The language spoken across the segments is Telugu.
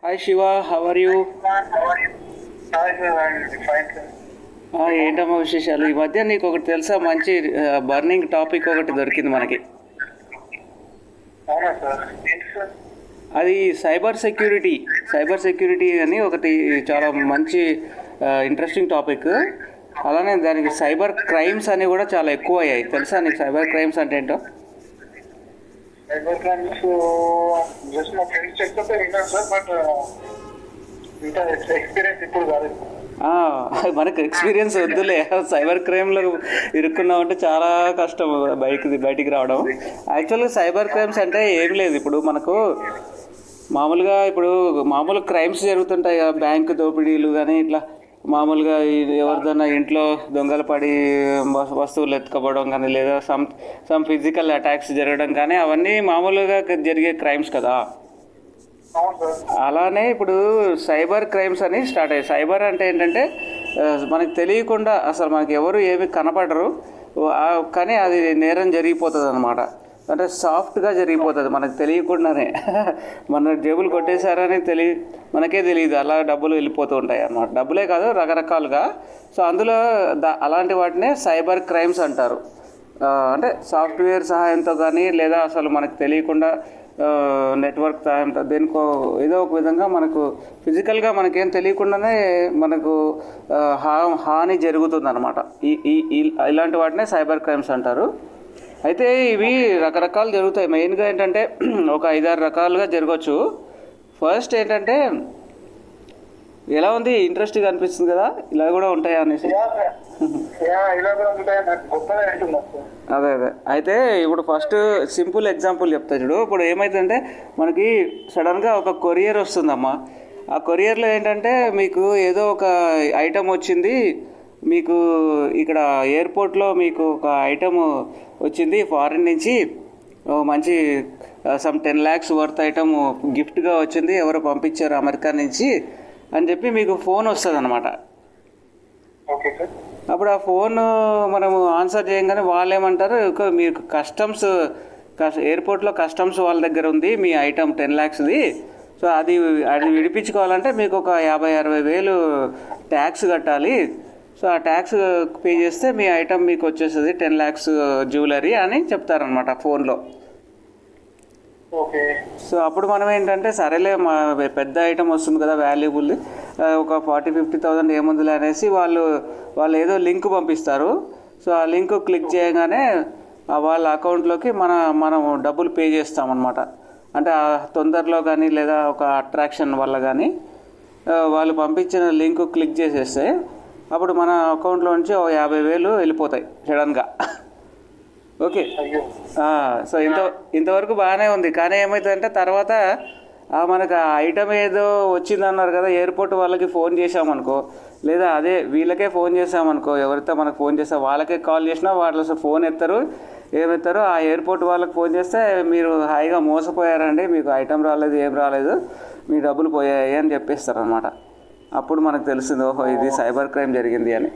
Hi Shiva, how are you? Hi sir, fine sir. ఏంటమ్మా విశేషాలు? ఈ మధ్య నీకు ఒకటి తెలుసా, మంచి బర్నింగ్ టాపిక్ ఒకటి దొరికింది మనకి. అవునా సార్, ఏంటి సార్? అది సైబర్ సెక్యూరిటీ అని ఒకటి చాలా మంచి ఇంట్రెస్టింగ్ టాపిక్. అలానే దానికి సైబర్ క్రైమ్స్ అని కూడా చాలా ఎక్కువ అయ్యాయి. తెలుసా నీకు సైబర్ క్రైమ్స్ అంటే ఏంటో? సైబర్ క్రైమ్స్ జస్ట్ మా ఫ్రెండ్స్ చెప్తే విన్నాను సార్, బట్ ఇంకా ఎక్స్పీరియన్స్ ఇప్పుడు కాదు. మనకు ఎక్స్పీరియన్స్ వద్దులే, సైబర్ క్రైమ్లో ఇరుక్కున్నామంటే చాలా కష్టం బయటికి రావడం. యాక్చువల్గా సైబర్ క్రైమ్స్ అంటే ఏమి లేదు. ఇప్పుడు మనకు మామూలు క్రైమ్స్ జరుగుతుంటాయి కదా, బ్యాంకు దోపిడీలు కానీ ఇట్లా మామూలుగా ఎవరిదైనా ఇంట్లో దొంగలు పడి వస్తువులు ఎత్తుకోవడం కానీ, లేదా సమ్ ఫిజికల్ అటాక్స్ జరగడం కానీ, అవన్నీ మామూలుగా జరిగే క్రైమ్స్ కదా. అలానే ఇప్పుడు సైబర్ క్రైమ్స్ అని స్టార్ట్ అయ్యాయి. సైబర్ అంటే ఏంటంటే మనకు తెలియకుండా అసలు మనకి ఎవరు ఏమి కనపడరు, కానీ అది నేరం జరిగిపోతుంది అనమాట. అంటే సాఫ్ట్గా జరిగిపోతుంది మనకు తెలియకుండానే. మన జేబులు కొట్టేశారని మనకే తెలియదు, అలా డబ్బులు వెళ్ళిపోతూ ఉంటాయి అన్నమాట. డబ్బులే కాదు, రకరకాలుగా. సో అందులో అలాంటి వాటినే సైబర్ క్రైమ్స్ అంటారు. అంటే సాఫ్ట్వేర్ సహాయంతో కానీ, లేదా అసలు మనకు తెలియకుండా నెట్వర్క్ సహాయంతో దేనికో ఏదో ఒక విధంగా మనకు ఫిజికల్గా మనకేం తెలియకుండానే మనకు హాని జరుగుతుంది అనమాట. ఇలాంటి వాటినే సైబర్ క్రైమ్స్ అంటారు. అయితే ఇవి రకరకాలు జరుగుతాయి. మెయిన్గా ఏంటంటే ఒక 5-6 రకాలుగా జరగవచ్చు. ఫస్ట్ ఏంటంటే, ఎలా ఉంది, ఇంట్రెస్టింగ్ అనిపిస్తుంది కదా, ఇలా కూడా ఉంటాయా అనేసి. అదే అయితే ఇప్పుడు ఫస్ట్ సింపుల్ ఎగ్జాంపుల్ చెప్తా చూడు. ఇప్పుడు ఏమైతుందంటే, మనకి సడన్గా ఒక కొరియర్ వస్తుందమ్మా. ఆ కొరియర్లో ఏంటంటే మీకు ఏదో ఒక ఐటమ్ వచ్చింది, మీకు ఇక్కడ ఎయిర్పోర్ట్లో మీకు ఒక ఐటమ్ వచ్చింది ఫారిన్ నుంచి, మంచి సమ్ 10 lakhs వర్త్ ఐటమ్ గిఫ్ట్గా వచ్చింది, ఎవరో పంపించారు అమెరికా నుంచి అని చెప్పి మీకు ఫోన్ వస్తుంది అనమాట. అప్పుడు ఆ ఫోన్ మనము ఆన్సర్ చేయగానే వాళ్ళు ఏమంటారు, మీరు ఎయిర్పోర్ట్లో కస్టమ్స్ వాళ్ళ దగ్గర ఉంది మీ ఐటమ్ 10 lakhsది. సో అది విడిపించుకోవాలంటే మీకు ఒక 50-60 వేలు ట్యాక్స్ కట్టాలి. సో ఆ ట్యాక్స్ పే చేస్తే మీ ఐటమ్ మీకు వచ్చేస్తుంది 10 lakhs జ్యువెలరీ అని చెప్తారనమాట ఫోన్లో. సో అప్పుడు మనం ఏంటంటే, సరేలే మా పెద్ద ఐటమ్ వస్తుంది కదా, వాల్యుబుల్, ఒక 40,000-50,000 ఏముందిలే అనేసి వాళ్ళు ఏదో లింక్ పంపిస్తారు. సో ఆ లింక్ క్లిక్ చేయగానే వాళ్ళ అకౌంట్లోకి మనం డబ్బులు పే చేస్తామన్నమాట. అంటే తొందరలో కానీ, లేదా ఒక అట్రాక్షన్ వల్ల కానీ వాళ్ళు పంపించిన లింక్ క్లిక్ చేసేస్తే అప్పుడు మన అకౌంట్లో నుంచి 50,000 వెళ్ళిపోతాయి సడన్గా. ఓకే. సో ఇంతవరకు బాగానే ఉంది. కానీ ఏమవుతుందంటే, తర్వాత మనకు ఆ ఐటమ్ ఏదో వచ్చిందన్నారు కదా, ఎయిర్పోర్ట్ వాళ్ళకి ఫోన్ చేసామనుకో, లేదా అదే వీళ్ళకే ఫోన్ చేసామనుకో, ఎవరైతే మనకు ఫోన్ చేస్తే వాళ్ళకే కాల్ చేసినా వాళ్ళు అసలు ఫోన్ ఏమెత్తారు. ఆ ఎయిర్పోర్ట్ వాళ్ళకి ఫోన్ చేస్తే, మీరు హాయిగా మోసపోయారండి, మీకు ఐటమ్ రాలేదు, ఏం రాలేదు, మీ డబ్బులు పోయాయి అని చెప్పేస్తారు అనమాట. అప్పుడు మనకు తెలిసింది, ఓహో ఇది సైబర్ క్రైమ్ జరిగింది అని.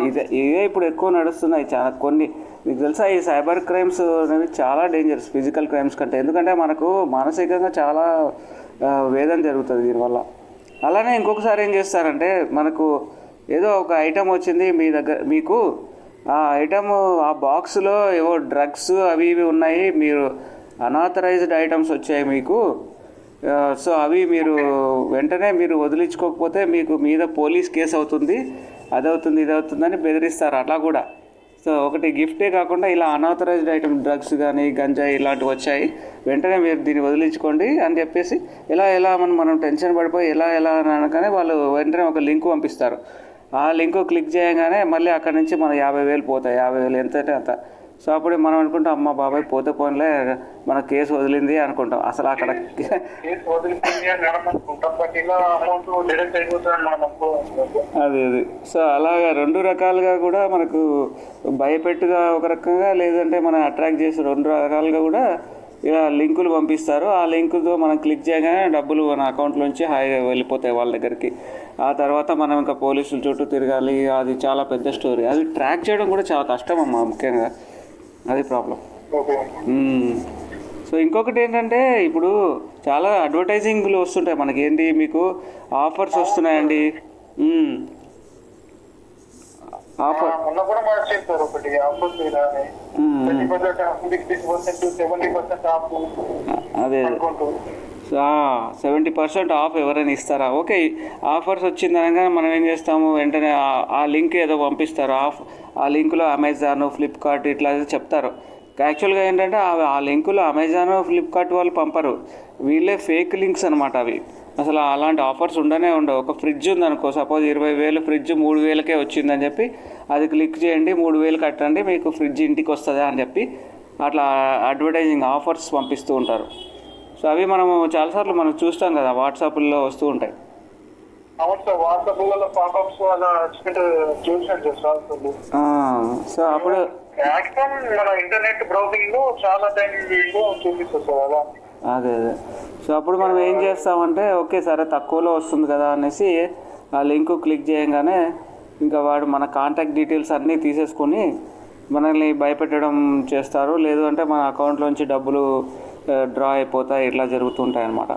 ఇదే ఇప్పుడు ఎక్కువ నడుస్తున్నాయి చాలా. మీకు తెలుసా, ఈ సైబర్ క్రైమ్స్ అనేవి చాలా డేంజరస్ ఫిజికల్ క్రైమ్స్ కంటే. ఎందుకంటే మనకు మానసికంగా చాలా వేదన జరుగుతుంది దీనివల్ల. అలానే ఇంకొకసారి ఏం చేస్తారంటే, మనకు ఏదో ఒక ఐటమ్ వచ్చింది మీకు ఆ ఐటమ్, ఆ బాక్స్లో ఏవో డ్రగ్స్ అవి ఇవి ఉన్నాయి, మీరు అనాథరైజ్డ్ ఐటమ్స్ వచ్చాయి మీకు. సో అవి మీరు వెంటనే వదిలించుకోకపోతే మీకు మీద పోలీస్ కేసు అవుతుంది, అదవుతుంది ఇదవుతుందని బెదిరిస్తారు అట్లా కూడా. సో ఒకటి గిఫ్టే కాకుండా ఇలా అనాథరైజ్డ్ ఐటమ్ డ్రగ్స్ కానీ, గంజాయి ఇలాంటివి వచ్చాయి, వెంటనే మీరు దీన్ని వదిలించుకోండి అని చెప్పేసి ఎలా మనం టెన్షన్ పడిపోయి ఎలా అనగానే వాళ్ళు వెంటనే ఒక లింక్ పంపిస్తారు. ఆ లింక్ క్లిక్ చేయగానే మళ్ళీ అక్కడి నుంచి మన 50,000 పోతాయి. 50,000 ఎంతంటే అంత. సో అప్పుడు మనం అనుకుంటాం, అమ్మ బాబాయ్ పోతే పోన్లే, మన కేసు వదిలింది అనుకుంటాం. అసలు అక్కడ అది సో అలాగా 2 రకాలుగా కూడా మనకు భయపెట్టుగా ఒక రకంగా, లేదంటే మనం అట్రాక్ట్ చేసి 2 రకాలుగా కూడా ఇలా లింకులు పంపిస్తారు. ఆ లింకుతో మనం క్లిక్ చేయగానే డబ్బులు మన అకౌంట్లోంచి హాయిగా వెళ్ళిపోతాయి వాళ్ళ దగ్గరికి. ఆ తర్వాత మనం ఇంకా పోలీసుల చుట్టూ తిరగాలి. అది చాలా పెద్ద స్టోరీ. అది ట్రాక్ చేయడం కూడా చాలా కష్టం అమ్మా, ముఖ్యంగా అది ప్రాబ్లం. ఓకే. సో ఇంకొకటి ఏంటంటే ఇప్పుడు చాలా అడ్వర్టైజింగ్లు వస్తుంటాయి మనకి, ఏంటి మీకు ఆఫర్స్ వస్తున్నాయండి. ఆఫర్ మొన్న కూడా మార్చేది సార్ ఒకటి ఆఫర్ మీద 30% ఆఫ్, 60%, 70% ఆఫ్ అదే అనుకుంటూ. 70% ఆఫ్ ఎవరైనా ఇస్తారా? ఓకే, ఆఫర్స్ వచ్చిందనగా మనం ఏం చేస్తాము, వెంటనే ఆ లింక్ ఏదో పంపిస్తారు. ఆ లింకులో అమెజాన్, ఫ్లిప్కార్ట్ ఇట్లా చెప్తారు. యాక్చువల్గా ఏంటంటే ఆ లింకులో అమెజాన్, ఫ్లిప్కార్ట్ వాళ్ళు పంపరు, వీళ్ళే ఫేక్ లింక్స్ అనమాట అవి. అసలు అలాంటి ఆఫర్స్ ఉండనే ఉండవు. ఒక ఫ్రిడ్జ్ ఉందనుకో, సపోజ్ 20,000 ఫ్రిడ్జ్ 3,000కే వచ్చిందని చెప్పి అది క్లిక్ చేయండి, 3,000 కట్టండి, మీకు ఫ్రిడ్జ్ ఇంటికి వస్తుంది అని చెప్పి అట్లా అడ్వర్టైజింగ్ ఆఫర్స్ పంపిస్తూ ఉంటారు. సో అవి మనము చాలాసార్లు మనం చూస్తాం కదా, వాట్సాప్లో వస్తూ ఉంటాయి. అవును సార్, వాట్సాప్లలో పాపప్స్ అలా చూసాను సార్. సో అప్పుడు మ్యాక్సిమం మన ఇంటర్నెట్ బ్రౌజింగ్ లో చాలా టైం చూపిస్తుంది సార్ అలా. అదే సో అప్పుడు మనం ఏం చేస్తామంటే, ఓకే సరే తక్కువలో వస్తుంది కదా అనేసి ఆ లింక్ క్లిక్ చేయగానే ఇంకా వాడు మన కాంటాక్ట్ డీటెయిల్స్ అన్నీ తీసేసుకొని మనల్ని భయపెట్టడం చేస్తారు. లేదు అంటే మన అకౌంట్లోంచి డబ్బులు డ్రా అయిపోతాయి, ఇట్లా జరుగుతుంటాయి అన్నమాట.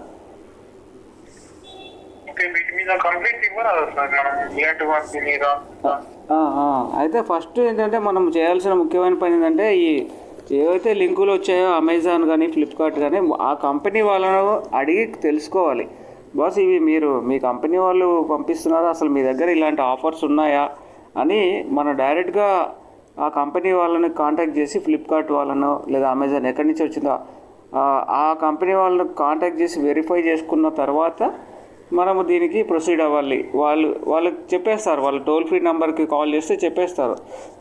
అయితే ఫస్ట్ ఏంటంటే మనం చేయాల్సిన ముఖ్యమైన పని ఏంటంటే, ఈ ఏవైతే లింకులు వచ్చాయో అమెజాన్ కానీ ఫ్లిప్కార్ట్ కానీ ఆ కంపెనీ వాళ్ళను అడిగి తెలుసుకోవాలి. బాస్ ఇవి మీరు మీ కంపెనీ వాళ్ళు పంపిస్తున్నారా, అసలు మీ దగ్గర ఇలాంటి ఆఫర్స్ ఉన్నాయా అని మనం డైరెక్ట్గా ఆ కంపెనీ వాళ్ళని కాంటాక్ట్ చేసి, ఫ్లిప్కార్ట్ వాళ్ళను లేదా అమెజాన్ ఎక్కడి నుంచి వచ్చిందో ఆ కంపెనీ వాళ్ళని కాంటాక్ట్ చేసి వెరిఫై చేసుకున్న తర్వాత మనము దీనికి ప్రొసీడ్ అవ్వాలి. వాళ్ళకి చెప్పేస్తారు, వాళ్ళు టోల్ ఫ్రీ నెంబర్కి కాల్ చేస్తే చెప్పేస్తారు,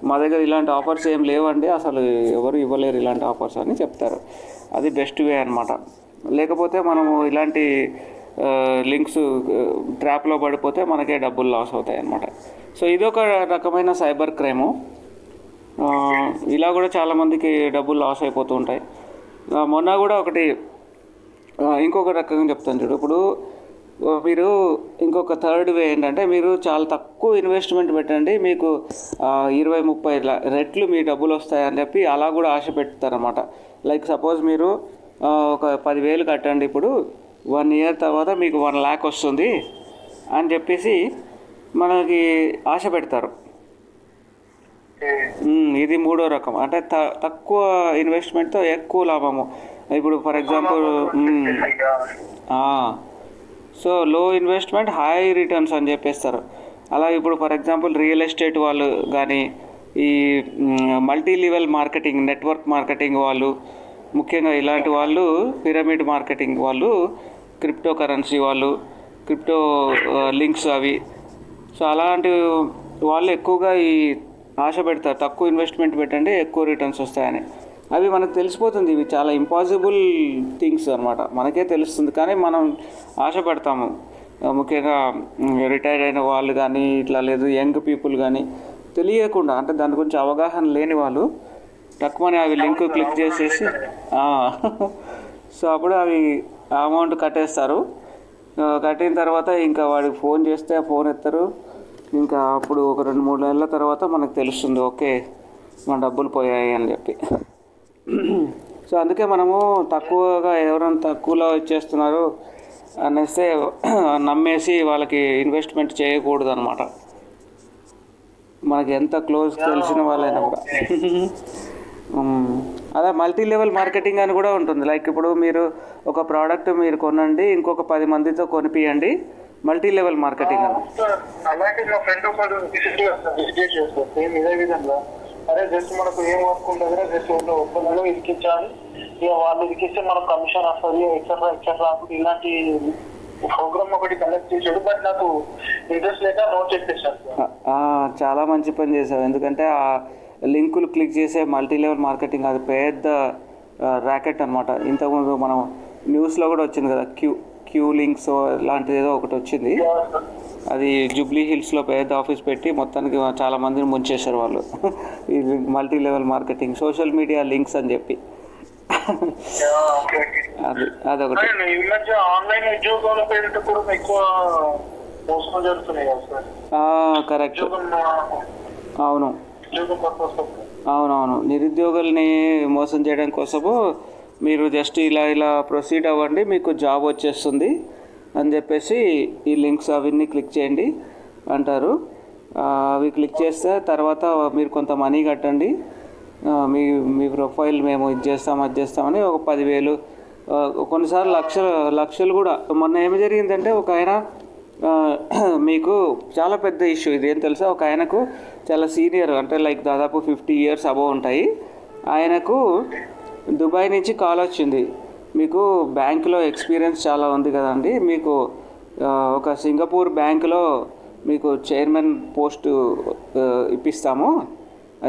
మా దగ్గర ఇలాంటి ఆఫర్స్ ఏం లేవండి, అసలు ఎవరు ఇవ్వలేరు ఇలాంటి ఆఫర్స్ అని చెప్తారు. అది బెస్ట్ వే అనమాట. లేకపోతే మనము ఇలాంటి లింక్స్ ట్రాప్లో పడిపోతే మనకే డబ్బులు లాస్ అవుతాయి అన్నమాట. సో ఇదొక రకమైన సైబర్ క్రైము. ఇలా కూడా చాలామందికి డబ్బులు లాస్ అయిపోతూ ఉంటాయి. మొన్న కూడా ఒకటి ఇంకొక రకంగా చెప్తాను చూడు. ఇప్పుడు మీరు ఇంకొక థర్డ్ వే ఏంటంటే, మీరు చాలా తక్కువ ఇన్వెస్ట్మెంట్ పెట్టండి, మీకు 20-30 రెట్లు మీ డబ్బులు వస్తాయని చెప్పి అలా కూడా ఆశ పెడతారన్నమాట. లైక్ సపోజ్ మీరు ఒక 10,000 కట్టండి, ఇప్పుడు 1 ఇయర్ తర్వాత మీకు 1 lakh వస్తుంది అని చెప్పేసి మనకి ఆశ పెడతారు. ఇది మూడో రకం. అంటే తక్కువ ఇన్వెస్ట్మెంట్తో ఎక్కువ లాభము. ఇప్పుడు ఫర్ ఎగ్జాంపుల్ సో లో ఇన్వెస్ట్మెంట్ హై రిటర్న్స్ అని చెప్పేస్తారు. అలా ఇప్పుడు ఫర్ ఎగ్జాంపుల్ రియల్ ఎస్టేట్ వాళ్ళు కానీ, ఈ multi level marketing, network marketing వాళ్ళు, ముఖ్యంగా ఇలాంటి వాళ్ళు, పిరమిడ్ మార్కెటింగ్ వాళ్ళు, క్రిప్టో కరెన్సీ వాళ్ళు, క్రిప్టో లింక్స్ అవి. సో అలాంటి వాళ్ళు ఎక్కువగా ఈ ఆశ పెడతారు, తక్కువ ఇన్వెస్ట్మెంట్ పెట్టండి ఎక్కువ రిటర్న్స్ వస్తాయని. అవి మనకు తెలిసిపోతుంది, ఇవి చాలా ఇంపాసిబుల్ థింగ్స్ అనమాట, మనకే తెలుస్తుంది. కానీ మనం ఆశపడతాము, ముఖ్యంగా రిటైర్డ్ అయిన వాళ్ళు కానీ, ఇట్లా లేదు యంగ్ పీపుల్ కానీ తెలియకుండా, అంటే దాని గురించి అవగాహన లేని వాళ్ళు తక్కువని అవి లింక్ క్లిక్ చేసేసి సో అప్పుడు అవి అమౌంట్ కట్టేస్తారు. కట్టిన తర్వాత ఇంకా వాడికి ఫోన్ చేస్తే ఆ ఫోన్ ఎత్తారు. ఇంకా అప్పుడు ఒక 2-3 నెలల తర్వాత మనకు తెలుస్తుంది, ఓకే మన డబ్బులు పోయాయి అని చెప్పి. సో అందుకే మనము తక్కువగా, ఎవరైనా తక్కువలో ఇచ్చేస్తున్నారు అనేస్తే నమ్మేసి వాళ్ళకి ఇన్వెస్ట్మెంట్ చేయకూడదు అనమాట, మనకి ఎంత క్లోజ్ తెలిసిన వాళ్ళైనా కూడా. అదే మల్టీ లెవెల్ మార్కెటింగ్ అని కూడా ఉంటుంది. లైక్ ఇప్పుడు మీరు ఒక ప్రోడక్ట్ మీరు కొనండి, ఇంకొక 10 మందితో కొనిపియండి, మల్టీ లెవెల్ మార్కెటింగ్ అని. అలాగే మా ఫ్రెండ్ ఒకడు విజిట్ చేస్తారు సేమ్ ఇదే విధంగా. అరే జస్ట్ మనకు ఏం వర్క్ ఉంటుంది, జస్ట్ ఒప్పందంలో ఇరికించాలి, ఇక వాళ్ళు ఇరికిస్తే మనకు కమిషన్ వస్తుంది, ఎక్సెట్రా ఎక్సెట్రా. ఇలాంటి ప్రోగ్రామ్ ఒకటి కండక్ట్ చేశాడు, బట్ నాకు ఇంట్రెస్ట్ లేక నోట్ చెప్పేశాను. చాలా మంచి పని చేసావు, ఎందుకంటే ఆ లింకులు క్లిక్ చేసే మల్టీ లెవెల్ మార్కెటింగ్ అది పెద్ద ర్యాకెట్ అనమాట. ఇంతకుముందు మనం న్యూస్లో కూడా వచ్చింది కదా, క్యూ లింక్స్ లాంటిది ఏదో ఒకటి వచ్చింది. అది జూబ్లీ హిల్స్లో పెద్ద ఆఫీస్ పెట్టి మొత్తానికి చాలా మందిని ముంచేశారు వాళ్ళు. ఈ multi level marketing, social media links అని చెప్పి. అదొకటి. ఆన్లైన్ ఉద్యోగాల పేరుతో కూడా ఎక్కువ మోసం జరుగుతున్నాయి కదా సార్. కరెక్ట్, అవును. అవునవును, నిరుద్యోగుల్ని మోసం చేయడం కోసము మీరు జస్ట్ ఇలా ప్రొసీడ్ అవ్వండి, మీకు జాబ్ వచ్చేస్తుంది అని చెప్పేసి ఈ లింక్స్ అవన్నీ క్లిక్ చేయండి అంటారు. అవి క్లిక్ చేస్తే తర్వాత మీరు కొంత మనీ కట్టండి, మీ మీ ప్రొఫైల్ మేము ఇది చేస్తాం అది చేస్తామని ఒక 10,000, కొన్నిసార్లు లక్షలు కూడా. మొన్న ఏమి జరిగిందంటే ఒక ఆయన, మీకు చాలా పెద్ద ఇష్యూ ఇది, ఏం తెలుసా, ఒక ఆయనకు చాలా సీనియర్, అంటే లైక్ దాదాపు 50 years అబవ్ ఉంటాయి, ఆయనకు దుబాయ్ నుంచి కాల్ వచ్చింది, మీకు బ్యాంకులో ఎక్స్పీరియన్స్ చాలా ఉంది కదండి, మీకు ఒక సింగపూర్ బ్యాంకులో మీకు చైర్మన్ పోస్ట్ ఇప్పిస్తాము,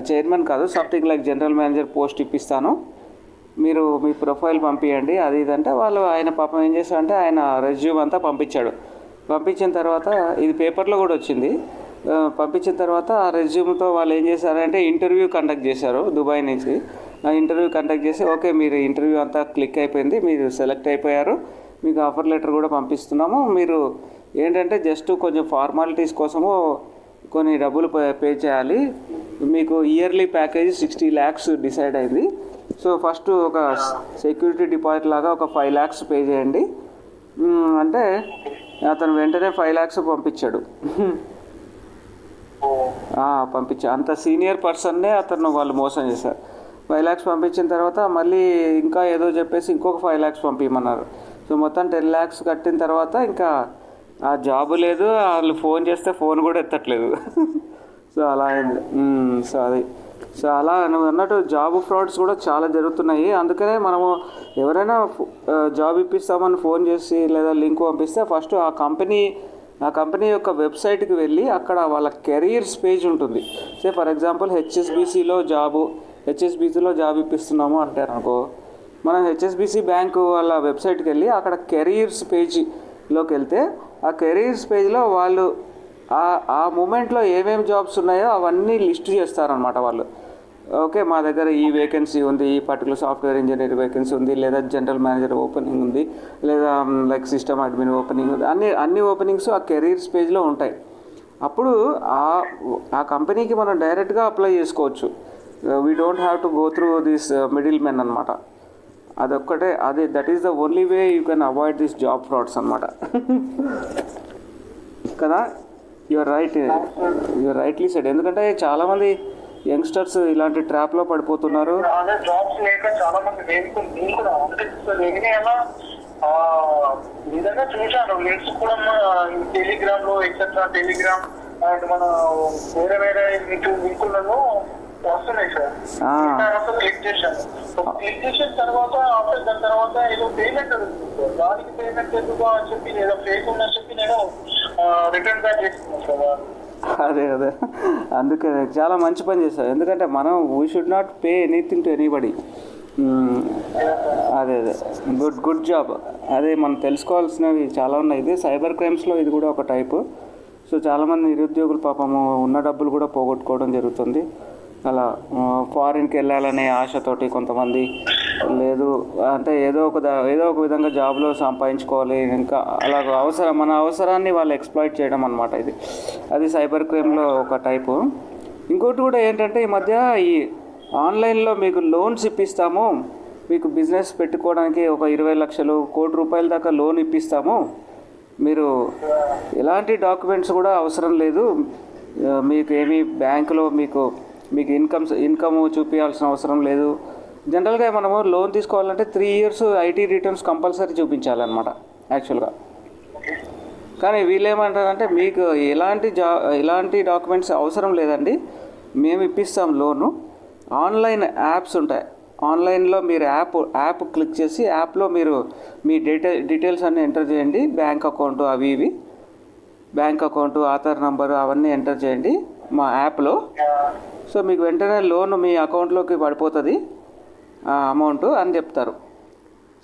చైర్మన్ కాదు, something like general manager post ఇప్పిస్తాను, మీరు మీ ప్రొఫైల్ పంపించండి అది ఇదంటే వాళ్ళు, ఆయన పాపం ఏం చేశారంటే ఆయన రెజ్యూమ్ అంతా పంపించాడు. పంపించిన తర్వాత ఇది పేపర్లో కూడా వచ్చింది. పంపించిన తర్వాత ఆ రెజ్యూమ్తో వాళ్ళు ఏం చేశారంటే ఇంటర్వ్యూ కండక్ట్ చేశారు దుబాయ్ నుంచి. ఆ ఇంటర్వ్యూ కండక్ట్ చేసి ఓకే మీరు ఇంటర్వ్యూ అంతా క్లిక్ అయిపోయింది, మీరు సెలెక్ట్ అయిపోయారు, మీకు ఆఫర్ లెటర్ కూడా పంపిస్తున్నాము, మీరు ఏంటంటే జస్ట్ కొంచెం ఫార్మాలిటీస్ కోసము కొన్ని డబ్బులు పే చేయాలి, మీకు ఇయర్లీ ప్యాకేజ్ 60 lakhs డిసైడ్ అయింది, సో ఫస్ట్ ఒక సెక్యూరిటీ డిపాజిట్ లాగా ఒక 5 lakhs పే చేయండి అంటే అతను వెంటనే 5 lakhs పంపించాడు. అంత సీనియర్ పర్సన్నే అతను వాళ్ళు మోసం చేశారు. 5 lakhs పంపించిన తర్వాత మళ్ళీ ఇంకా ఏదో చెప్పేసి ఇంకొక 5 lakhs పంపించమన్నారు. సో మొత్తం 10 lakhs కట్టిన తర్వాత ఇంకా ఆ జాబు లేదు, వాళ్ళు ఫోన్ చేస్తే ఫోన్ కూడా ఎత్తట్లేదు. సో అలా అయింది. సో అలా నువ్వు అన్నట్టు జాబ్ ఫ్రాడ్స్ కూడా చాలా జరుగుతున్నాయి. అందుకనే మనము ఎవరైనా జాబ్ ఇప్పిస్తామని ఫోన్ చేసి లేదా లింక్ పంపిస్తే ఫస్ట్ ఆ కంపెనీ యొక్క వెబ్సైట్కి వెళ్ళి అక్కడ వాళ్ళ కెరీర్స్ పేజ్ ఉంటుంది. సే ఫర్ ఎగ్జాంపుల్ హెచ్ఎస్బిసిలో జాబ్ ఇప్పిస్తున్నాము అంటారు అనుకో, మనం హెచ్ఎస్బిసి బ్యాంకు వాళ్ళ వెబ్సైట్కి వెళ్ళి అక్కడ కెరీర్స్ పేజ్లోకి వెళ్తే ఆ కెరీర్స్ పేజ్లో వాళ్ళు ఆ మూమెంట్లో ఏమేమి జాబ్స్ ఉన్నాయో అవన్నీ లిస్ట్ చేస్తారనమాట వాళ్ళు. ఓకే మా దగ్గర ఈ వేకెన్సీ ఉంది, ఈ పర్టికులర్ సాఫ్ట్వేర్ ఇంజనీర్ వేకెన్సీ ఉంది, లేదా జనరల్ మేనేజర్ ఓపెనింగ్ ఉంది, లేదా లైక్ సిస్టమ్ అడ్మిన్ ఓపెనింగ్ ఉంది, అన్ని ఓపెనింగ్స్ ఆ కెరీర్స్ పేజ్లో ఉంటాయి. అప్పుడు ఆ కంపెనీకి మనం డైరెక్ట్గా అప్లై చేసుకోవచ్చు. We don't have to go through this middle men అనమాట. That is the only way you can avoid this job frauds అనమాట. కదా, యూఆర్ రైట్లీ సెడ్. ఎందుకంటే చాలామంది యంగ్స్టర్స్ ఇలాంటి ట్రాప్లో పడిపోతున్నారు. జాబ్స్ లేక చాలా మంది నిజంగా చూశాను లింక్స్ కూడా టెలిగ్రామ్ లో ఎక్సెట్రా, టెలిగ్రామ్ అండ్ మన వేరే లింకులను వస్తున్నాయి సార్. క్లిక్ చేసిన తర్వాత దాని తర్వాత ఏదో పేమెంట్ అడుగుతుంది, దానికి పేమెంట్ ఎందుకు అని చెప్పి ఏదో ఫేక్ ఉందని చెప్పి నేను రిటర్న్ బ్యాక్ చేస్తున్నాను సార్. అదే అందుకే చాలా మంచి పని చేస్తారు. ఎందుకంటే మనం we should not pay anything to anybody. అదే గుడ్ జాబ్. అదే మనం తెలుసుకోవాల్సినవి చాలా ఉన్నాయి. ఇది సైబర్ క్రైమ్స్లో ఇది కూడా ఒక టైపు. సో చాలామంది నిరుద్యోగులు పాపము ఉన్న డబ్బులు కూడా పోగొట్టుకోవడం జరుగుతుంది. అలా ఫారిన్కి వెళ్ళాలనే ఆశతోటి కొంతమంది, లేదు అంటే ఏదో ఒక విధంగా జాబ్లో సంపాదించుకోవాలి, ఇంకా అలా మన అవసరాన్ని వాళ్ళు ఎక్స్ప్లాయిట్ చేయడం అనమాట. అది సైబర్ క్రైమ్లో ఒక టైపు. ఇంకోటి కూడా ఏంటంటే ఈ మధ్య ఈ ఆన్లైన్లో మీకు లోన్స్ ఇప్పిస్తాము, మీకు బిజినెస్ పెట్టుకోవడానికి ఒక 20 లక్షలు, ₹1 కోటి దాకా లోన్ ఇప్పిస్తాము, మీరు ఎలాంటి డాక్యుమెంట్స్ కూడా అవసరం లేదు, మీకు ఏమి బ్యాంకులో మీకు ఇన్కమ్ చూపించాల్సిన అవసరం లేదు. జనరల్గా మనము లోన్ తీసుకోవాలంటే 3 years ఐటీ రిటర్న్స్ కంపల్సరీ చూపించాలన్నమాట యాక్చువల్గా. కానీ వీళ్ళు ఏమంటారంటే మీకు ఎలాంటి డాక్యుమెంట్స్ అవసరం లేదండి, మేము ఇప్పిస్తాం లోను. ఆన్లైన్ యాప్స్ ఉంటాయి, ఆన్లైన్లో మీరు యాప్ క్లిక్ చేసి యాప్లో మీరు మీ డీటెయిల్స్ అన్నీ ఎంటర్ చేయండి, bank account bank account, Aadhaar number అవన్నీ ఎంటర్ చేయండి మా యాప్లో. సో మీకు వెంటనే లోన్ మీ అకౌంట్లోకి పడిపోతుంది ఆ అమౌంట్ అని చెప్తారు.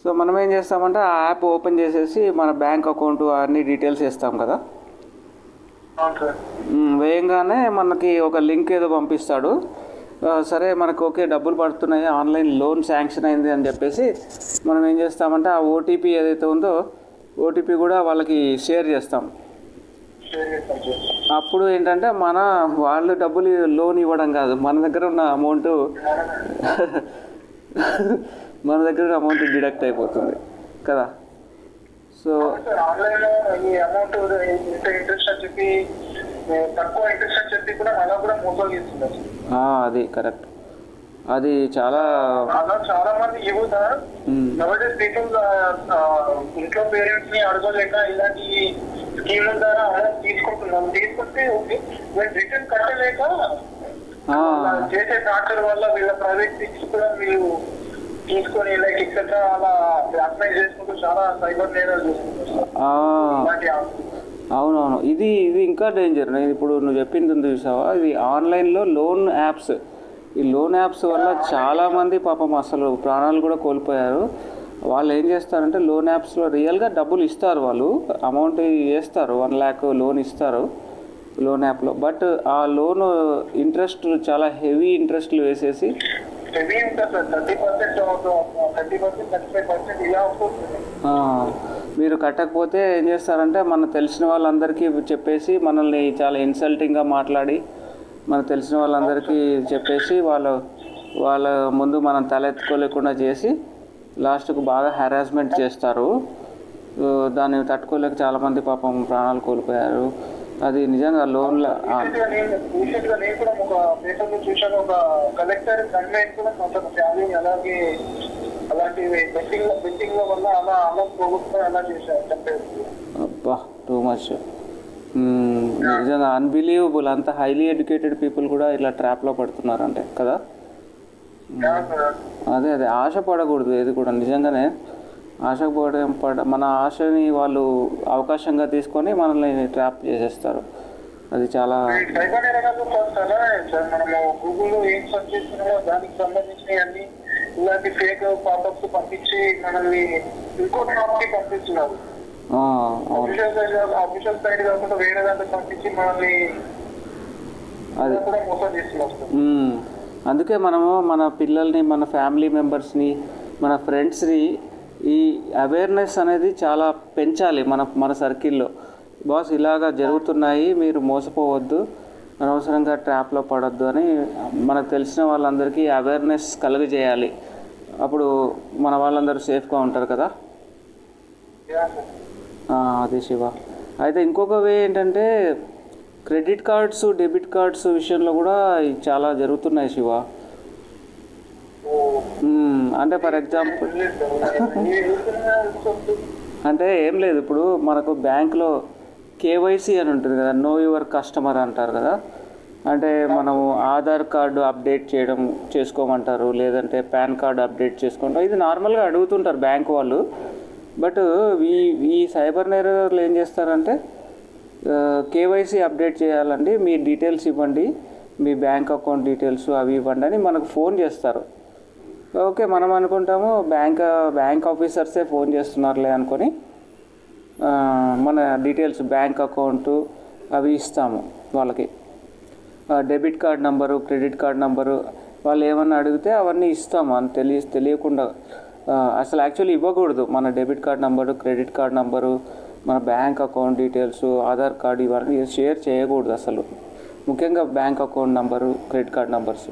సో మనం ఏం చేస్తామంటే ఆ యాప్ ఓపెన్ చేసేసి మన బ్యాంక్ అకౌంట్ అన్ని డీటెయిల్స్ వేస్తాం కదా, వేయంగానే మనకి ఒక లింక్ ఏదో పంపిస్తాడు. సరే మనకు ఓకే డబ్బులు పడుతున్నాయి, ఆన్లైన్ లోన్ శాంక్షన్ అయింది అని చెప్పేసి మనం ఏం చేస్తామంటే ఆ ఓటీపీ ఏదైతే ఉందో ఓటీపీ కూడా వాళ్ళకి షేర్ చేస్తాం. షేర్ చేస్తాను. అప్పుడు ఏంటంటే వాళ్ళు డబ్బులు లోన్ ఇవ్వడం కాదు, మన దగ్గర ఉన్న అమౌంట్ డిడక్ట్ అయిపోతుంది కదా. సో ఆన్లైన్ ఈ అమౌంట్ ఇంత ఇంట్రెస్ట్ అని చెప్పి, తక్కువ ఇంట్రెస్ట్ అని చెప్పి కూడా అలా కూడా మోసాలు చేస్తున్నారు. అది కరెక్ట్. అది చాలా అలా చాలా మంది యువత నవడేస్ పీపుల్ ఇంట్లో పేరెంట్స్ ని అడగలేక ఇలాంటి స్కీమ్ల ద్వారా అలా తీసుకుంటున్నాం. తీసుకుంటే రిటర్న్ కట్టలేక చేసే డాక్టర్ వల్ల వీళ్ళ ప్రైవేట్ పిక్స్ కూడా వీళ్ళు తీసుకొని లైక్ ఎక్సెట్రా అలా అప్లై చేసుకుంటూ చాలా సైబర్ నేరాలు చేసుకుంటారు. అవునవును, ఇది ఇంకా డేంజర్. నేను ఇప్పుడు నువ్వు చెప్పింది ఉంది చూసావా, ఇది ఆన్లైన్లో లోన్ యాప్స్. ఈ లోన్ యాప్స్ వల్ల చాలామంది పాపం అసలు ప్రాణాలు కూడా కోల్పోయారు. వాళ్ళు ఏం చేస్తారంటే లోన్ యాప్స్లో రియల్గా డబ్బులు ఇస్తారు, వాళ్ళు అమౌంట్ వేస్తారు, 1 lakh లోన్ ఇస్తారు లోన్ యాప్లో. బట్ ఆ లోన్ ఇంట్రెస్ట్ చాలా హెవీ ఇంట్రెస్ట్లు వేసేసి హెవీ ఉంటుంది సార్. 30%, 35% ఇలా వస్తుంది. మీరు కట్టకపోతే ఏం చేస్తారంటే మన తెలిసిన వాళ్ళందరికీ చెప్పేసి మనల్ని చాలా ఇన్సల్టింగ్గా మాట్లాడి మనకు తెలిసిన వాళ్ళందరికీ చెప్పేసి వాళ్ళ ముందు మనం తలెత్తుకోలేకుండా చేసి లాస్ట్కు బాగా హెరాస్మెంట్ చేస్తారు. దాన్ని తట్టుకోలేక చాలామంది పాపం ప్రాణాలు కోల్పోయారు. అది నిజంగా లోన్ల రీసెంట్గా నేను కూడా ఒక పేపర్లో చూశాను, ఒక కలెక్టర్ గన్మెన్ కూడా కొంత ఫ్యామిలీ అలాగే అలాంటి బెట్టింగ్ వల్ల అలా పోగొట్టుకొని అలా చేశారు, చెప్పారు. అబ్బా, టూ మచ్. నిజంగా అన్బిలీవబుల్. అంత హైలీ ఎడ్యుకేటెడ్ పీపుల్ కూడా ఇట్లా ట్రాప్లో పడుతున్నారంటే కదా. అదే ఆశపడకూడదు ఏది కూడా. నిజంగానే మన ఆశని వాళ్ళు అవకాశంగా తీసుకొని మనల్ని ట్రాప్ చేసేస్తారు. అది చాలా సైబర్ నేరాలు మనము గూగుల్లో ఏం సర్చ్ చేస్తున్నామో దానికి సంబంధించిన అన్ని ఇలాంటి ఫేక్ పాపప్స్ పంపించి మనల్ని ఇంకో టాప్కి పంపిస్తున్నారు. అఫీషియల్ సైడ్ కాకుండా వేరే దాంట్లో పంపించి మనల్ని అది కూడా మోసం చేస్తున్నారు. అందుకే మనము మన పిల్లల్ని, మన ఫ్యామిలీ మెంబర్స్ని, మన ఫ్రెండ్స్ని ఈ అవేర్నెస్ అనేది చాలా పెంచాలి మన సర్కిల్లో. బాస్ ఇలాగా జరుగుతున్నాయి, మీరు మోసపోవద్దు, అనవసరంగా ట్రాప్లో పడొద్దు అని మనకు తెలిసిన వాళ్ళందరికీ అవేర్నెస్ కలుగజేయాలి. అప్పుడు మన వాళ్ళందరూ సేఫ్గా ఉంటారు కదా. అదే శివ. అయితే ఇంకొక వే ఏంటంటే క్రెడిట్ కార్డ్స్, డెబిట్ కార్డ్స్ విషయంలో కూడా చాలా జరుగుతున్నాయి శివ. అంటే ఫర్ ఎగ్జాంపుల్ అంటే ఏం లేదు, ఇప్పుడు మనకు బ్యాంక్లో కేవైసీ అని ఉంటుంది కదా, నో యువర్ కస్టమర్ అంటారు కదా. అంటే మనము ఆధార్ కార్డు అప్డేట్ చేసుకోమంటారు, లేదంటే పాన్ కార్డు అప్డేట్ చేసుకుంటారు. ఇది నార్మల్గా అడుగుతుంటారు బ్యాంక్ వాళ్ళు. బట్ ఈ సైబర్ నేరగాళ్ళు ఏం చేస్తారంటే కేవైసీ అప్డేట్ చేయాలండి, మీ డీటెయిల్స్ ఇవ్వండి, మీ బ్యాంక్ అకౌంట్ డీటెయిల్స్ అవి ఇవ్వండి అని మనకు ఫోన్ చేస్తారు. ఓకే, మనం అనుకుంటాము బ్యాంక్ ఆఫీసర్సే ఫోన్ చేస్తున్నారులే అనుకొని మన డీటెయిల్స్, బ్యాంక్ అకౌంటు అవి ఇస్తాము వాళ్ళకి. Debit card number, credit card number వాళ్ళు ఏమన్నా అడిగితే అవన్నీ ఇస్తాము. అని తెలియకుండా అసలు యాక్చువల్లీ ఇవ్వకూడదు. మన debit card number, credit card number, మన bank account details, Aadhaar card ఇవన్నీ షేర్ చేయకూడదు అసలు. ముఖ్యంగా bank account number, credit card numbers.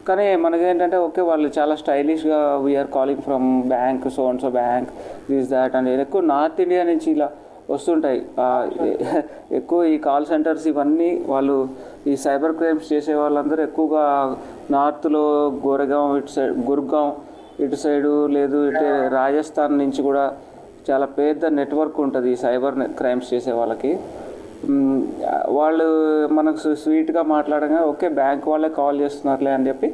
కానీ మనకేంటంటే ఓకే, వాళ్ళు చాలా స్టైలిష్గా we are calling from bank, so and so bank, this that అని ఎక్కువ నార్త్ ఇండియా నుంచి ఇలా వస్తుంటాయి. ఎక్కువ ఈ కాల్ సెంటర్స్ ఇవన్నీ వాళ్ళు ఈ సైబర్ క్రైమ్స్ చేసే వాళ్ళందరూ ఎక్కువగా నార్త్లో గోరేగాం ఇటు సైడ్, గుర్గాం ఇటు సైడు, లేదు ఇటు రాజస్థాన్ నుంచి కూడా చాలా పెద్ద నెట్వర్క్ ఉంటుంది ఈ సైబర్ క్రైమ్స్ చేసే వాళ్ళకి. వాళ్ళు మనకు స్వీట్గా మాట్లాడగా ఓకే బ్యాంక్ వాళ్ళే కాల్ చేస్తున్నారులే అని చెప్పి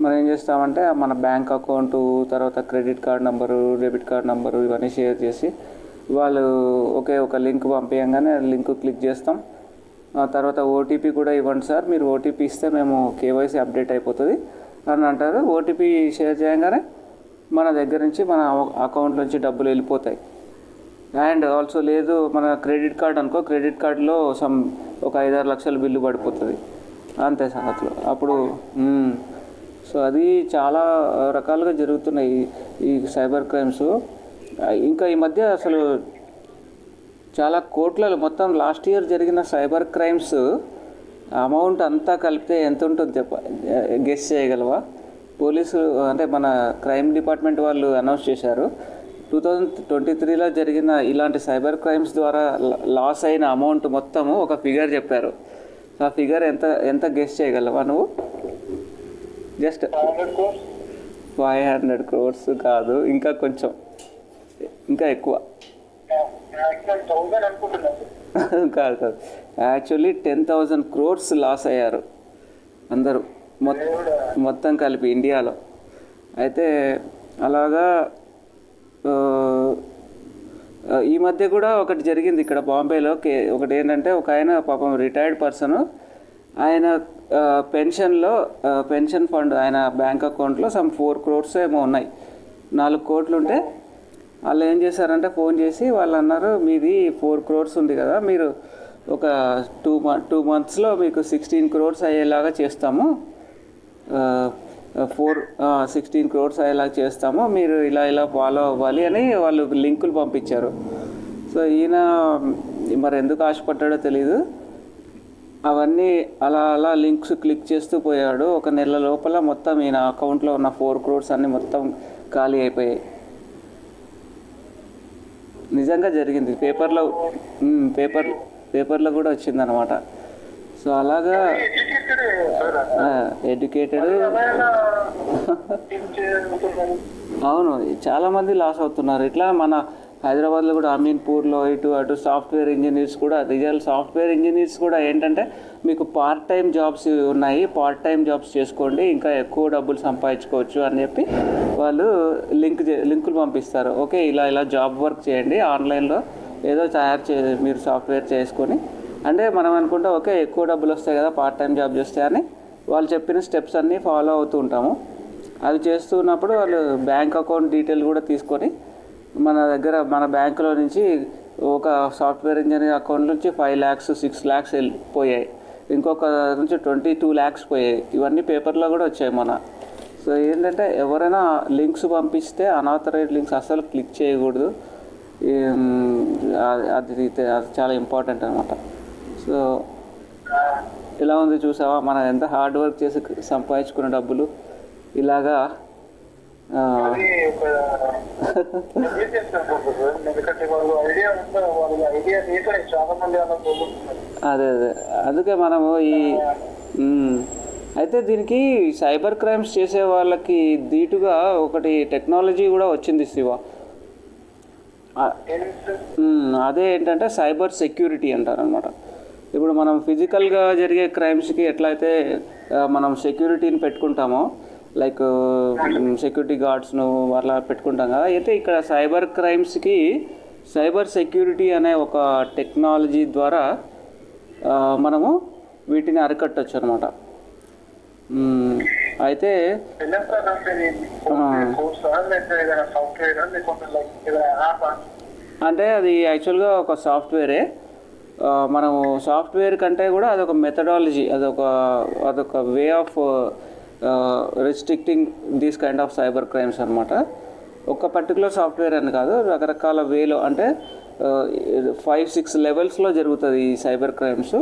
మనం ఏం చేస్తామంటే మన బ్యాంక్ అకౌంటు, తర్వాత credit card number, debit card number ఇవన్నీ షేర్ చేసి వాళ్ళు ఒక లింక్ పంపించగానే లింక్ క్లిక్ చేస్తాం. తర్వాత ఓటీపీ కూడా ఇవ్వండి సార్, మీరు ఓటీపీ ఇస్తే మేము కేవైసీ అప్డేట్ అయిపోతుంది అని అంటారు. ఓటీపీ షేర్ చేయగానే మన దగ్గర నుంచి మన అకౌంట్ నుంచి డబ్బులు వెళ్ళిపోతాయి. అండ్ ఆల్సో లేదు మన క్రెడిట్ కార్డ్ అనుకో, క్రెడిట్ కార్డులో ఒక 5-6 లక్షల బిల్లు పడిపోతుంది, అంతే సంగతులు అప్పుడు. సో అది చాలా రకాలుగా జరుగుతున్నాయి ఈ సైబర్ క్రైమ్స్. ఇంకా ఈ మధ్య అసలు చాలా కోట్లలో మొత్తం లాస్ట్ ఇయర్ జరిగిన సైబర్ క్రైమ్స్ అమౌంట్ అంతా కలిపితే ఎంత ఉంటుంది గెస్ చేయగలవా? పోలీసు అంటే మన క్రైమ్ డిపార్ట్మెంట్ వాళ్ళు అనౌన్స్ చేశారు 2023లో జరిగిన ఇలాంటి సైబర్ క్రైమ్స్ ద్వారా లాస్ అయిన అమౌంట్ మొత్తము ఒక ఫిగర్ చెప్పారు. ఆ ఫిగర్ ఎంత ఎంత గెస్ చేయగలవా నువ్వు? జస్ట్ 500 crores కాదు, ఇంకా కొంచెం ఇంకా ఎక్కువ. కాదు కాదు, యాక్చువల్లీ 10,000 crores లాస్ అయ్యారు అందరూ మొత్తం కలిపి ఇండియాలో. అయితే అలాగా ఈ మధ్య కూడా ఒకటి జరిగింది ఇక్కడ బాంబేలో. ఒకటి ఏంటంటే ఒక ఆయన పాపం రిటైర్డ్ పర్సన్, ఆయన పెన్షన్ ఫండ్ ఆయన బ్యాంక్ అకౌంట్లో సమ్ 4 crores ఏమో ఉన్నాయి. 4 కోట్లు ఉంటే వాళ్ళు ఏం చేశారంటే ఫోన్ చేసి వాళ్ళు అన్నారు, మీది 4 crores ఉంది కదా, మీరు ఒక 2 monthsలో మీకు 16 crores అయ్యేలాగా చేస్తాము, 16 crores అయ్యేలాగా చేస్తాము, మీరు ఇలా ఇలా ఫాలో అవ్వాలి అని వాళ్ళు లింకులు పంపించారు. సో ఈయన మరి ఎందుకు ఆశపడ్డాడో తెలీదు, అవన్నీ అలా అలా లింక్స్ క్లిక్ చేస్తూ పోయాడు. ఒక నెల లోపల మొత్తం ఈయన అకౌంట్లో ఉన్న 4 crores అన్నీ మొత్తం ఖాళీ అయిపోయాయి. నిజంగా జరిగింది, పేపర్లో కూడా వచ్చిందనమాట. సో అలాగా ఎడ్యుకేటెడ్ అవును, చాలామంది లాస్ అవుతున్నారు. ఇట్లా మన హైదరాబాద్లో కూడా అమీన్పూర్లో అటు సాఫ్ట్వేర్ ఇంజనీర్స్ కూడా, రియల్ సాఫ్ట్వేర్ ఇంజనీర్స్ కూడా ఏంటంటే మీకు పార్ట్ టైం జాబ్స్ ఉన్నాయి, పార్ట్ టైం జాబ్స్ చేసుకోండి, ఇంకా ఎక్కువ డబ్బులు సంపాదించుకోవచ్చు అని చెప్పి వాళ్ళు లింకులు పంపిస్తారు. ఓకే, ఇలా ఇలా జాబ్ వర్క్ చేయండి, ఆన్లైన్లో ఏదో మీరు సాఫ్ట్వేర్ చేసుకొని, అంటే మనం అనుకుంటే ఓకే ఎక్కువ డబ్బులు వస్తాయి కదా పార్ట్ టైం జాబ్ చేస్తే అని వాళ్ళు చెప్పిన స్టెప్స్ అన్నీ ఫాలో అవుతూ ఉంటాము. అవి చేస్తున్నప్పుడు వాళ్ళు బ్యాంక్ అకౌంట్ డీటెయిల్ కూడా తీసుకొని మన బ్యాంకులో నుంచి ఒక సాఫ్ట్వేర్ ఇంజనీర్ అకౌంట్ నుంచి 5 lakhs 6 lakhs పోయాయి, ఇంకొక నుంచి 22 lakhs పోయాయి. ఇవన్నీ పేపర్లో కూడా వచ్చాయి మన. సో ఏంటంటే ఎవరైనా లింక్స్ పంపిస్తే అనాథరైజ్డ్ లింక్స్ అసలు క్లిక్ చేయకూడదు, అది చాలా ఇంపార్టెంట్ అనమాట. సో ఇలా ఉంది చూసావా, మనం ఎంత హార్డ్ వర్క్ చేసి సంపాదించుకున్న డబ్బులు ఇలాగా అదే అందుకే మనము అయితే దీనికి సైబర్ క్రైమ్స్ చేసే వాళ్ళకి ధీటుగా ఒకటి టెక్నాలజీ కూడా వచ్చింది శివ. అదే ఏంటంటే సైబర్ సెక్యూరిటీ అంటారనమాట. ఇప్పుడు మనం ఫిజికల్గా జరిగే క్రైమ్స్కి ఎట్లయితే మనం సెక్యూరిటీని పెట్టుకుంటామో, లైక్ సెక్యూరిటీ గార్డ్స్ను అట్లా పెట్టుకుంటాం కదా, అయితే ఇక్కడ సైబర్ క్రైమ్స్కి సైబర్ సెక్యూరిటీ అనే ఒక టెక్నాలజీ ద్వారా మనము వీటిని అరికట్టచ్చు అనమాట. అయితే అంటే అది యాక్చువల్గా ఒక సాఫ్ట్వేరే. మనము సాఫ్ట్వేర్ కంటే కూడా అదొక మెథడాలజీ, అదొక way of restricting these kind of cyber crimes అనమాట. ఒక పర్టికులర్ సాఫ్ట్వేర్ అని కాదు, రకరకాల వేలో, అంటే 5-6 లెవెల్స్లో జరుగుతుంది ఈ cyber crimes.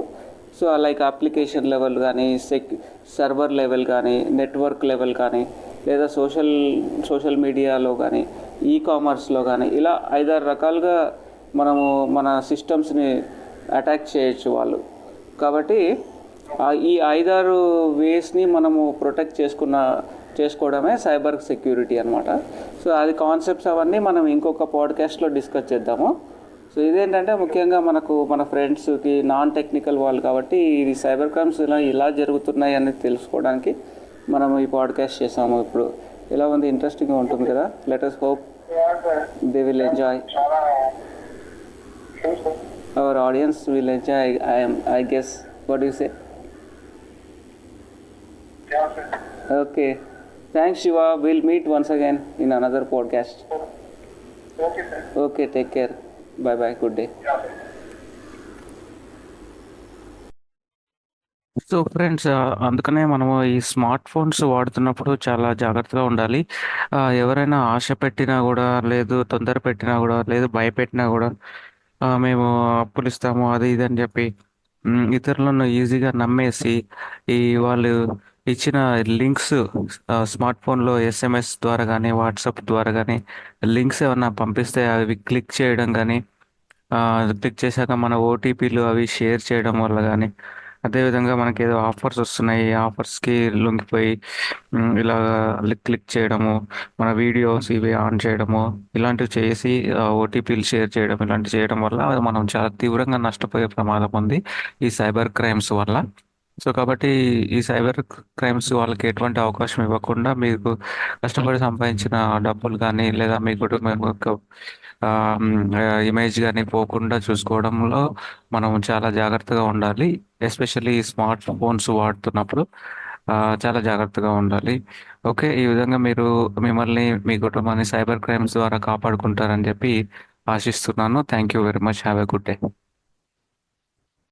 So like application level కానీ, సర్వర్ లెవెల్ కానీ, నెట్వర్క్ లెవెల్ కానీ, లేదా సోషల్ మీడియాలో కానీ, కామర్స్లో కానీ, ఇలా 5-6 రకాలుగా మనము మన సిస్టమ్స్ని అటాక్ చేయొచ్చు వాళ్ళు. కాబట్టి ఈ 5-6 వేస్ని మనము ప్రొటెక్ట్ చేసుకోవడమే సైబర్ సెక్యూరిటీ అనమాట. సో అది కాన్సెప్ట్స్ అవన్నీ మనం ఇంకొక పాడ్కాస్ట్లో డిస్కస్ చేద్దాము. సో ఇదేంటంటే ముఖ్యంగా మన ఫ్రెండ్స్కి నాన్ టెక్నికల్ వాళ్ళు కాబట్టి ఇది సైబర్ క్రైమ్స్ ఇలా జరుగుతున్నాయి అని తెలుసుకోవడానికి మనం ఈ పాడ్కాస్ట్ చేసాము. ఇప్పుడు ఎలా ఉంది, ఇంట్రెస్టింగ్గా ఉంటుంది కదా. Let us hope they will enjoy, our audience will enjoy, I guess. What do you say? Yeah, sir. Okay, thanks Shiva, we'll meet once again in another podcast. Okay, sir. Okay, take care, bye bye, good day. Yeah, sir. So friends, అందుకనే మనము ఈ స్మార్ట్ ఫోన్స్ వాడుతున్నప్పుడు చాలా జాగ్రత్తగా ఉండాలి. ఎవరైనా ఆశ పెట్టినా కూడా, లేదు తొందర పెట్టినా కూడా, లేదు భయపెట్టినా కూడా మేము అప్పులు ఇస్తాము అది ఇది అని చెప్పి ఇతరులను ఈజీగా నమ్మేసి ఈ వాళ్ళు ఇచ్చిన లింక్స్ స్మార్ట్ ఫోన్లో ఎస్ఎంఎస్ ద్వారా కానీ వాట్సాప్ ద్వారా కానీ లింక్స్ ఏమన్నా పంపిస్తే అవి క్లిక్ చేయడం కానీ క్లిక్ చేశాక మన ఓటీపీలు అవి షేర్ చేయడం వల్ల కానీ అదేవిధంగా మనకి ఏదో ఆఫర్స్ వస్తున్నాయి ఆఫర్స్కి లొంగిపోయి ఇలా క్లిక్ చేయడము మన వీడియోస్ ఇవి ఆన్ చేయడము ఇలాంటివి చేసి ఓటీపీలు షేర్ చేయడం ఇలాంటివి చేయడం వల్ల మనం చాలా తీవ్రంగా నష్టపోయే ప్రమాదం ఉంది ఈ సైబర్ క్రైమ్స్ వల్ల. సో కాబట్టి ఈ సైబర్ క్రైమ్స్ వాళ్ళకి ఎటువంటి అవకాశం ఇవ్వకుండా మీకు కష్టపడి సంపాదించిన డబ్బులు కానీ లేదా మీ కుటుంబం యొక్క ఇమేజ్ కానీ పోకుండా చూసుకోవడంలో మనం చాలా జాగ్రత్తగా ఉండాలి. ఎస్పెషల్లీ స్మార్ట్ ఫోన్స్ వాడుతున్నప్పుడు చాలా జాగ్రత్తగా ఉండాలి. ఓకే, ఈ విధంగా మీరు మిమ్మల్ని మీ కుటుంబాన్ని సైబర్ క్రైమ్స్ ద్వారా కాపాడుకుంటారని చెప్పి ఆశిస్తున్నాను. Thank you very much. Have a good day.